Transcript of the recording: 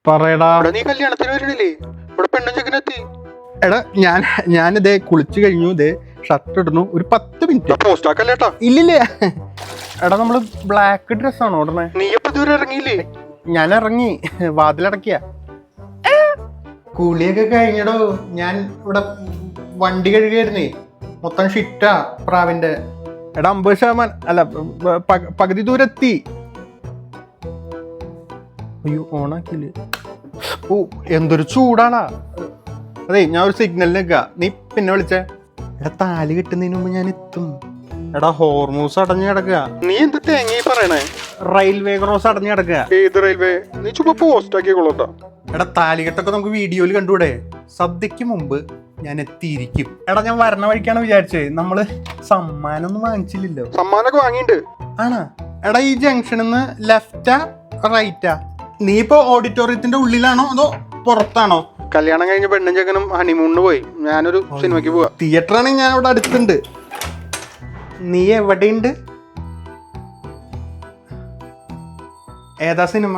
പറയടാ. നീ കല്യാണത്തിന് വരണില്ലേ? ഇവിടെ പെണ്ണും ചെക്കനെത്തി. എടാ ഞാനിതേ കുളിച്ചു കഴിഞ്ഞു, ഇതേ ഷർട്ട് ഇടുന്നു, ഒരു 10 മിനിറ്റ്. പോസ്റ്റ് ആക്കല്ലേട്ടാ. ഇല്ലില്ല. എടാ നമ്മള് ബ്ലാക്ക് ഡ്രസ്സാണോ ഇടണേ? നീ എപ്പോ ഇതുവരെ ഇറങ്ങിയില്ലേ? ഞാൻ ഇറങ്ങി, വാതിലടക്കിയ. കുളിയൊക്കെ കഴിഞ്ഞടോ. ഞാൻ ഇവിടെ വണ്ടി കഴുകായിരുന്നേ, മൊത്തം ഷിറ്റാ പ്രാവിന്റെ. എടാ 50% അല്ല, പകുതി ദൂരെത്തി. അയ്യോ ഓണാക്കില്ലേ. ഓ എന്തൊരു ചൂടാടാ. അതെ ഞാൻ ഒരു സിഗ്നലിൽ നിൽക്കുക, നീ പിന്നെ വിളിച്ചേ. എടാ താലി കെട്ടുന്നതിന് മുമ്പ് ഞാൻ എത്തും. എടാ ഹോർമൂസ് അടഞ്ഞു കിടക്കുക. നീ എന്ത് തേങ്ങി പറയണേ? റെയിൽവേ ക്രോസ് അടഞ്ഞു കിടക്കുക. ഏത് റെയിൽവേ? നീ ചുമ്മാ പോസ്റ്റ് ആക്കിക്കൊള്ളട്ടാ. എടാ താലികെട്ടൊക്കെ നമുക്ക് വീഡിയോയിൽ കണ്ടുകൂടെ? സദ്യക്ക് മുമ്പ് ഞാൻ എത്തിയിരിക്കും. എടാ ഞാൻ വരണ വഴിക്കാണ് വിചാരിച്ചത്, നമ്മള് സമ്മാനം ഒന്നും വാങ്ങിച്ചില്ലല്ലോ. സമ്മാനൊക്കെ വാങ്ങിണ്ട്. ആണോ? എടാ ഈ ജംഗ്ഷനിൽ നിന്ന് ലെഫ്റ്റാ റൈറ്റാ? നീ ഇപ്പൊ ഓഡിറ്റോറിയത്തിന്റെ ഉള്ളിലാണോ അതോ പുറത്താണോ? കല്യാണം കഴിഞ്ഞ പെണ്ണും ചെക്കനും ഹണിമൂണിന് പോയി. ഞാനൊരു സിനിമയ്ക്ക് പോവാ. തിയേറ്ററാണെങ്കിൽ ഞാൻ ഇവിടെ അടുത്തുണ്ട്. നീ എവിടെയുണ്ട്? ഏതാ സിനിമ?